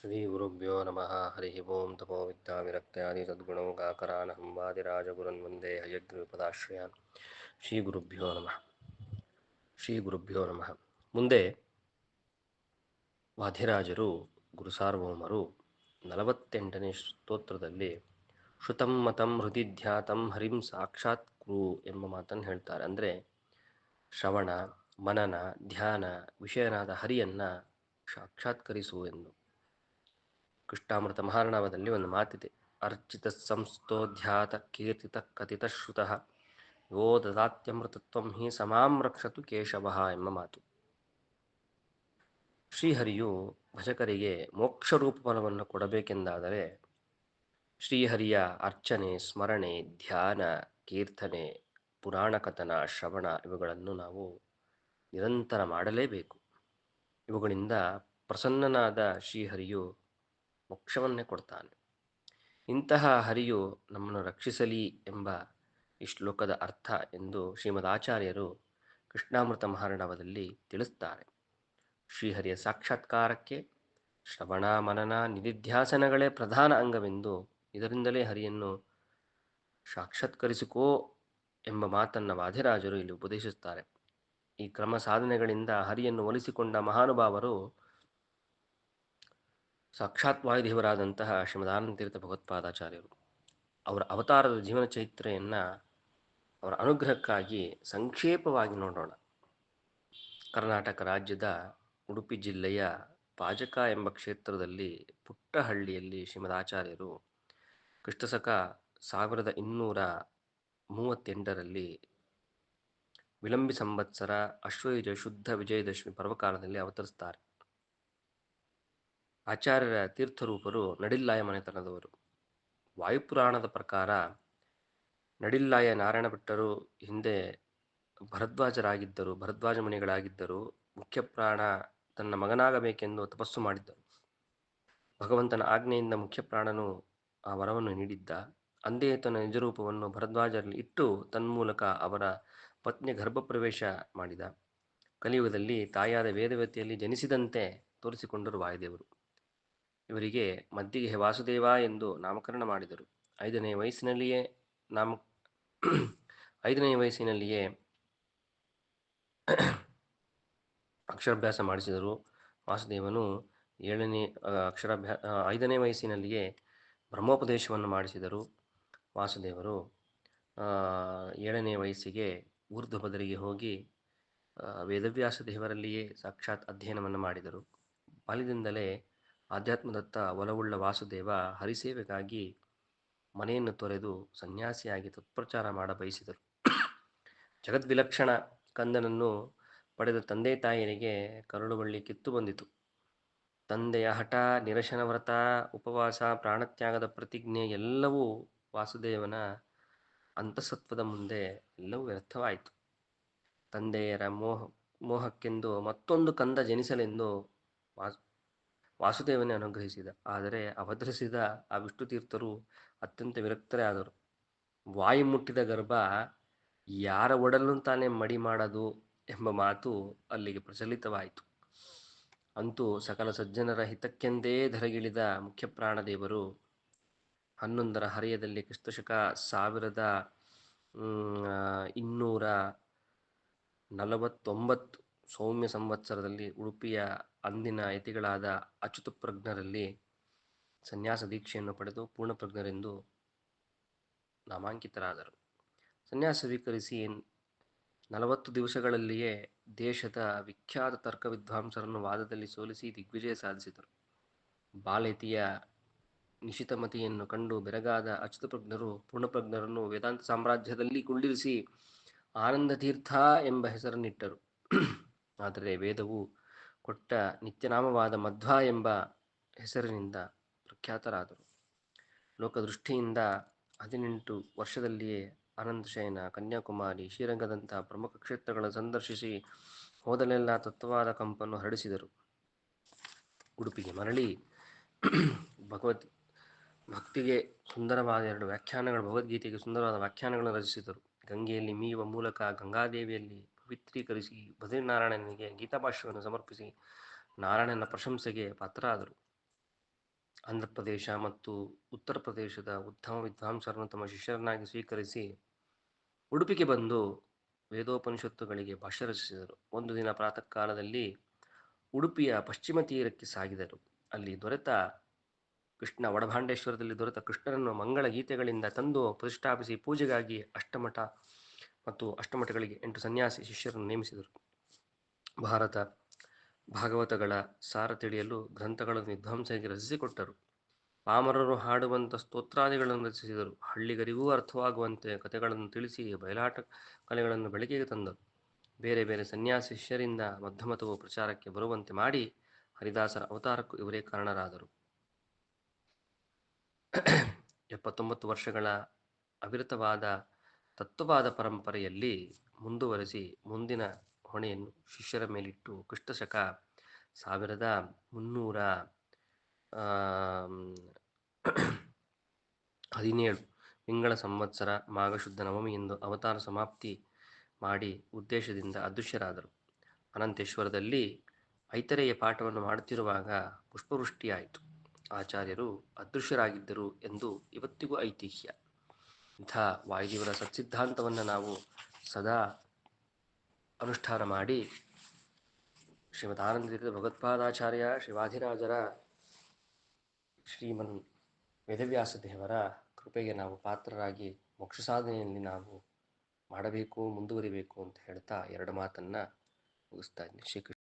ಶ್ರೀ ಗುರುಭ್ಯೋ ನಮಃ. ಹರಿ ಓಂ. ತಮೋ ವಿದ್ಯಾ ವಿರಕ್ತ್ಯಾದಿ ಸದ್ಗುಣೌ ಗಾಕರಾನಹಂ ವಾದಿರಾಜಗುರುನ್ ವಂದೇ ಹಯಗ್ರೀಪದಾಶ್ರಯಾನ್. ಶ್ರೀ ಗುರುಭ್ಯೋ ನಮಃ. ಶ್ರೀ ಗುರುಭ್ಯೋ ನಮಃ. ಮುಂದೆ ವಾದಿರಾಜರು ಗುರುಸಾರ್ವಭೌಮರು 48ನೇ ಸ್ತೋತ್ರದಲ್ಲಿ ಶ್ರುತಂ ಮತಂ ಹೃದಿ ಧ್ಯಾತಂ ಹರಿಂ ಸಾಕ್ಷಾತ್ ಕುರು ಎಂಬ ಮಾತನ್ನು ಹೇಳ್ತಾರೆ. ಅಂದರೆ ಶ್ರವಣ, ಮನನ, ಧ್ಯಾನ ವಿಷಯನಾದ ಹರಿಯನ್ನ ಸಾಕ್ಷಾತ್ಕರಿಸು ಎಂದು. ಕೃಷ್ಣಾಮೃತ ಮಹಾರ್ಣವದಲ್ಲಿ ಒಂದು ಮಾತಿದೆ, ಅರ್ಚಿತ ಸಂಸ್ತೋಧ್ಯಾತ ಕೀರ್ತಿತ ಕಥಿತ ಶ್ರುತಃ ಯೋ ದದಾತ್ಯಮೃತತ್ವಂ ಹಿ ಸಮಾಂ ರಕ್ಷತು ಕೇಶವಃ ಎಂಬ ಮಾತು. ಶ್ರೀಹರಿಯು ಭಜಕರಿಗೆ ಮೋಕ್ಷರೂಪ ಫಲವನ್ನು ಕೊಡಬೇಕೆಂದಾದರೆ ಶ್ರೀಹರಿಯ ಅರ್ಚನೆ, ಸ್ಮರಣೆ, ಧ್ಯಾನ, ಕೀರ್ತನೆ, ಪುರಾಣ ಕಥನ, ಶ್ರವಣ ಇವುಗಳನ್ನು ನಾವು ನಿರಂತರ ಮಾಡಲೇಬೇಕು. ಇವುಗಳಿಂದ ಪ್ರಸನ್ನನಾದ ಶ್ರೀಹರಿಯು ಮೋಕ್ಷವನ್ನೇ ಕೊಡ್ತಾನೆ. ಇಂತಹ ಹರಿಯು ನಮ್ಮನ್ನು ರಕ್ಷಿಸಲಿ ಎಂಬ ಈ ಶ್ಲೋಕದ ಅರ್ಥ ಎಂದು ಶ್ರೀಮದ್ ಆಚಾರ್ಯರು ಕೃಷ್ಣಾಮೃತ ಮಹಾರ್ಣವದಲ್ಲಿ ತಿಳಿಸ್ತಾರೆ. ಶ್ರೀಹರಿಯ ಸಾಕ್ಷಾತ್ಕಾರಕ್ಕೆ ಶ್ರವಣ, ಮನನ, ನಿಧಿಧ್ಯಾಸನಗಳೇ ಪ್ರಧಾನ ಅಂಗವೆಂದು, ಇದರಿಂದಲೇ ಹರಿಯನ್ನು ಸಾಕ್ಷಾತ್ಕರಿಸಿಕೋ ಎಂಬ ಮಾತನ್ನು ವಾದಿರಾಜರು ಇಲ್ಲಿ ಉಪದೇಶಿಸುತ್ತಾರೆ. ಈ ಕ್ರಮ ಸಾಧನೆಗಳಿಂದ ಹರಿಯನ್ನು ಒಲಿಸಿಕೊಂಡ ಮಹಾನುಭಾವರು ಸಾಕ್ಷಾತ್ ವಾಯುದೇವರಾದಂತಹ ಶ್ರೀಮದಾನಂದ ತೀರ್ಥ ಭಗವತ್ಪಾದಾಚಾರ್ಯರು. ಅವರ ಅವತಾರದ ಜೀವನ ಚರಿತ್ರೆಯನ್ನು ಅವರ ಅನುಗ್ರಹಕ್ಕಾಗಿ ಸಂಕ್ಷೇಪವಾಗಿ ನೋಡೋಣ. ಕರ್ನಾಟಕ ರಾಜ್ಯದ ಉಡುಪಿ ಜಿಲ್ಲೆಯ ಪಾಜಕ ಎಂಬ ಕ್ಷೇತ್ರದಲ್ಲಿ ಪುಟ್ಟಹಳ್ಳಿಯಲ್ಲಿ ಶ್ರೀಮದಾಚಾರ್ಯರು ಕ್ರಿಸ್ತಶಕ 1238ರಲ್ಲಿ ವಿಳಂಬಿ ಸಂವತ್ಸರ ಅಶ್ವಯುಜ ಶುದ್ಧ ವಿಜಯದಶಮಿ ಪರ್ವಕಾಲದಲ್ಲಿ ಅವತರಿಸ್ತಾರೆ. ಆಚಾರ್ಯರ ತೀರ್ಥರೂಪರು ನಡಿಲ್ಲಾಯ ಮನೆತನದವರು. ವಾಯುಪುರಾಣದ ಪ್ರಕಾರ ನಡಿಲ್ಲಾಯ ನಾರಾಯಣ ಭಟ್ಟರು ಹಿಂದೆ ಭರದ್ವಾಜ ಮುನಿಗಳಾಗಿದ್ದರು. ಮುಖ್ಯ ಪ್ರಾಣ ತನ್ನ ಮಗನಾಗಬೇಕೆಂದು ತಪಸ್ಸು ಮಾಡಿದ್ದರು. ಭಗವಂತನ ಆಜ್ಞೆಯಿಂದ ಮುಖ್ಯ ಪ್ರಾಣನು ಆ ವರವನ್ನು ನೀಡಿದ್ದ. ಅಂದೇ ತನ್ನ ನಿಜರೂಪವನ್ನು ಭರದ್ವಾಜರಲ್ಲಿ ಇಟ್ಟು ತನ್ಮೂಲಕ ಅವರ ಪತ್ನಿ ಗರ್ಭಪ್ರವೇಶ ಮಾಡಿದ. ಕಲಿಯುಗದಲ್ಲಿ ತಾಯಾದ ವೇದವತಿಯಲ್ಲಿ ಜನಿಸಿದಂತೆ ತೋರಿಸಿಕೊಂಡರು ವಾಯುದೇವರು. ಇವರಿಗೆ ಮದ್ದಿಗೆ ವಾಸುದೇವ ಎಂದು ನಾಮಕರಣ ಮಾಡಿದರು. 5ನೇ ವಯಸ್ಸಿನಲ್ಲಿಯೇ ಅಕ್ಷರಾಭ್ಯಾಸ ಮಾಡಿಸಿದರು. ವಾಸುದೇವನು 5ನೇ ವಯಸ್ಸಿನಲ್ಲಿಯೇ ಬ್ರಹ್ಮೋಪದೇಶವನ್ನು ಮಾಡಿಸಿದರು. ವಾಸುದೇವರು 7ನೇ ವಯಸ್ಸಿಗೆ ಊರ್ಧ್ವಪದರಿಗೆ ಹೋಗಿ ವೇದವ್ಯಾಸ ದೇವರಲ್ಲಿಯೇ ಸಾಕ್ಷಾತ್ ಅಧ್ಯಯನವನ್ನು ಮಾಡಿದರು. ಬಾಲ್ಯದಿಂದಲೇ ಆಧ್ಯಾತ್ಮದತ್ತ ಒಲವುಳ್ಳ ವಾಸುದೇವ ಹರಿಸೇವೆಗಾಗಿ ಮನೆಯನ್ನು ತೊರೆದು ಸನ್ಯಾಸಿಯಾಗಿ ತತ್ಪ್ರಚಾರ ಮಾಡ ಬಯಸಿದರು. ಜಗದ್ವಿಲಕ್ಷಣ ಕಂದನನ್ನು ಪಡೆದ ತಂದೆ ತಾಯಿಯರಿಗೆ ಕರುಳುಬಳ್ಳಿ ಕಿತ್ತು ಬಂದಿತು. ತಂದೆಯ ಹಠ, ನಿರಶನ ವ್ರತ, ಉಪವಾಸ, ಪ್ರಾಣತ್ಯಾಗದ ಪ್ರತಿಜ್ಞೆ ಎಲ್ಲವೂ ವಾಸುದೇವನ ಅಂತಸತ್ವದ ಮುಂದೆ ಎಲ್ಲವೂ ವ್ಯರ್ಥವಾಯಿತು. ತಂದೆಯರ ಮೋಹಕ್ಕೆಂದು ಮತ್ತೊಂದು ಕಂದ ಜನಿಸಲೆಂದು ವಾಸುದೇವನೇ ಅನುಗ್ರಹಿಸಿದ. ಆದರೆ ಅವತರಿಸಿದ ಆ ವಿಷ್ಣುತೀರ್ಥರು ಅತ್ಯಂತ ವಿರಕ್ತರೇ ಆದರು. ವಾಯು ಮುಟ್ಟಿದ ಗರ್ಭ ಯಾರ ಒಡಲನ್ನು ತಾನೇ ಮಡಿ ಮಾಡದು ಎಂಬ ಮಾತು ಅಲ್ಲಿಗೆ ಪ್ರಚಲಿತವಾಯಿತು. ಅಂತೂ ಸಕಲ ಸಜ್ಜನರ ಹಿತಕ್ಕೆಂದೇ ಧರೆಗಿಳಿದ ಮುಖ್ಯ ಪ್ರಾಣದೇವರು 11ರ ಹರೆಯದಲ್ಲಿ ಕ್ರಿಸ್ತಶಕ 1249 ಸೌಮ್ಯ ಸಂವತ್ಸರದಲ್ಲಿ ಉಡುಪಿಯ ಅಂದಿನ ಯತಿಗಳಾದ ಅಚ್ಯುತಪ್ರಜ್ಞರಲ್ಲಿ ಸನ್ಯಾಸ ದೀಕ್ಷೆಯನ್ನು ಪಡೆದು ಪೂರ್ಣಪ್ರಜ್ಞರೆಂದು ನಾಮಾಂಕಿತರಾದರು. ಸನ್ಯಾಸ ಸ್ವೀಕರಿಸಿ 40 ದಿವಸಗಳಲ್ಲಿಯೇ ದೇಶದ ವಿಖ್ಯಾತ ತರ್ಕ ವಿದ್ವಾಂಸರನ್ನು ವಾದದಲ್ಲಿ ಸೋಲಿಸಿ ದಿಗ್ವಿಜಯ ಸಾಧಿಸಿದರು. ಬಾಲಯತಿಯ ನಿಶಿತಮತಿಯನ್ನು ಕಂಡು ಬೆರಗಾದ ಅಚ್ಯುತಪ್ರಜ್ಞರು ಪೂರ್ಣಪ್ರಜ್ಞರನ್ನು ವೇದಾಂತ ಸಾಮ್ರಾಜ್ಯದಲ್ಲಿ ಕುಳ್ಳಿರಿಸಿ ಆನಂದ ತೀರ್ಥ ಎಂಬ ಹೆಸರನ್ನಿಟ್ಟರು. ಆದರೆ ವೇದವು ಕೊಟ್ಟ ನಿತ್ಯನಾಮವಾದ ಮಧ್ವ ಎಂಬ ಹೆಸರಿನಿಂದ ಪ್ರಖ್ಯಾತರಾದರು. ಲೋಕದೃಷ್ಟಿಯಿಂದ 18 ವರ್ಷದಲ್ಲಿಯೇ ಆನಂದಶಯನ, ಕನ್ಯಾಕುಮಾರಿ, ಶ್ರೀರಂಗದಂತಹ ಪ್ರಮುಖ ಕ್ಷೇತ್ರಗಳನ್ನು ಸಂದರ್ಶಿಸಿ ಹೋದಲೆಲ್ಲ ತತ್ವವಾದ ಕಂಪನ್ನು ಹರಡಿಸಿದರು. ಉಡುಪಿಗೆ ಮರಳಿ ಭಕ್ತಿಗೆ ಸುಂದರವಾದ 2 ವ್ಯಾಖ್ಯಾನಗಳು, ಭಗವದ್ಗೀತೆಗೆ ಸುಂದರವಾದ ವ್ಯಾಖ್ಯಾನಗಳನ್ನು ರಚಿಸಿದರು. ಗಂಗೆಯಲ್ಲಿ ಮೀಯುವ ಮೂಲಕ ಗಂಗಾದೇವಿಯಲ್ಲಿ ಪವಿತ್ರೀಕರಿಸಿ ಬದ್ರಿನಾರಾಯಣನಿಗೆ ಗೀತಾಭಾಷ್ಯವನ್ನು ಸಮರ್ಪಿಸಿ ನಾರಾಯಣನ ಪ್ರಶಂಸೆಗೆ ಪಾತ್ರರಾದರು. ಆಂಧ್ರ ಪ್ರದೇಶ ಮತ್ತು ಉತ್ತರ ಪ್ರದೇಶದ ಉತ್ತಮ ವಿದ್ವಾಂಸರನ್ನು ತಮ್ಮ ಶಿಷ್ಯರನ್ನಾಗಿ ಸ್ವೀಕರಿಸಿ ಉಡುಪಿಗೆ ಬಂದು ವೇದೋಪನಿಷತ್ತುಗಳಿಗೆ ಭಾಷ್ಯ ರಚಿಸಿದರು. ಒಂದು ದಿನ ಪ್ರಾತಃ ಕಾಲದಲ್ಲಿ ಉಡುಪಿಯ ಪಶ್ಚಿಮ ತೀರಕ್ಕೆ ಸಾಗಿದರು. ಅಲ್ಲಿ ವಡಭಾಂಡೇಶ್ವರದಲ್ಲಿ ದೊರೆತ ಕೃಷ್ಣನನ್ನು ಮಂಗಳ ಗೀತೆಗಳಿಂದ ತಂದು ಪ್ರತಿಷ್ಠಾಪಿಸಿ ಪೂಜೆಗಾಗಿ ಅಷ್ಟಮಠ ಮತ್ತು ಅಷ್ಟಮಠಗಳಿಗೆ 8 ಸನ್ಯಾಸಿ ಶಿಷ್ಯರನ್ನು ನೇಮಿಸಿದರು. ಭಾರತ ಭಾಗವತಗಳ ಸಾರ ತಿಳಿಯಲು ಗ್ರಂಥಗಳನ್ನು ವಿದ್ವಾಂಸರಿಗೆ ರಚಿಸಿಕೊಟ್ಟರು. ಪಾಮರರು ಹಾಡುವಂಥ ಸ್ತೋತ್ರಾದಿಗಳನ್ನು ರಚಿಸಿದರು. ಹಳ್ಳಿಗರಿಗೂ ಅರ್ಥವಾಗುವಂತೆ ಕಥೆಗಳನ್ನು ತಿಳಿಸಿ ಬಯಲಾಟ ಕಲೆಗಳನ್ನು ಬೆಳಕಿಗೆ ತಂದರು. ಬೇರೆ ಬೇರೆ ಸನ್ಯಾಸಿ ಶಿಷ್ಯರಿಂದ ಬದ್ಧಮತವು ಪ್ರಚಾರಕ್ಕೆ ಬರುವಂತೆ ಮಾಡಿ ಹರಿದಾಸರ ಅವತಾರಕ್ಕೂ ಇವರೇ ಕಾರಣರಾದರು. 79 ವರ್ಷಗಳ ಅವಿರತವಾದ ತತ್ವವಾದ ಪರಂಪರೆಯಲ್ಲಿ ಮುಂದುವರೆಸಿ ಮುಂದಿನ ಹೊಣೆಯನ್ನು ಶಿಷ್ಯರ ಮೇಲಿಟ್ಟು ಕ್ರಿಸ್ತಶಕ 1317 ತಿಂಗಳ ಸಂವತ್ಸರ ಮಾಘಶುದ್ಧ ನವಮಿಯಂದು ಅವತಾರ ಸಮಾಪ್ತಿ ಮಾಡಿ ಉದ್ದೇಶದಿಂದ ಅದೃಶ್ಯರಾದರು. ಅನಂತೇಶ್ವರದಲ್ಲಿ ಐತರೇಯ ಪಾಠವನ್ನು ಮಾಡುತ್ತಿರುವಾಗ ಪುಷ್ಪವೃಷ್ಟಿಯಾಯಿತು. ಆಚಾರ್ಯರು ಅದೃಶ್ಯರಾಗಿದ್ದರು ಎಂದು ಇವತ್ತಿಗೂ ಐತಿಹ್ಯ. ಇಂಥ ವಾಯುದೇವರ ಸತ್ಸಿದ್ಧಾಂತವನ್ನು ನಾವು ಸದಾ ಅನುಷ್ಠಾನ ಮಾಡಿ ಶ್ರೀಮದ್ ಆನಂದತೀರ್ಥ ಭಗವತ್ಪಾದಾಚಾರ್ಯ ಶ್ರೀವಾದಿರಾಜರ ಶ್ರೀಮನ್ ವೇದವ್ಯಾಸ ದೇವರ ಕೃಪೆಗೆ ನಾವು ಪಾತ್ರರಾಗಿ ಮೋಕ್ಷ ಸಾಧನೆಯಲ್ಲಿ ನಾವು ಮಾಡಬೇಕು, ಮುಂದುವರಿಬೇಕು ಅಂತ ಹೇಳ್ತಾ ಎರಡು ಮಾತನ್ನು ಮುಗಿಸ್ತಾ ಇದ್ದೀನಿ. ಶ್ರೀಕೃಷ್ಣ.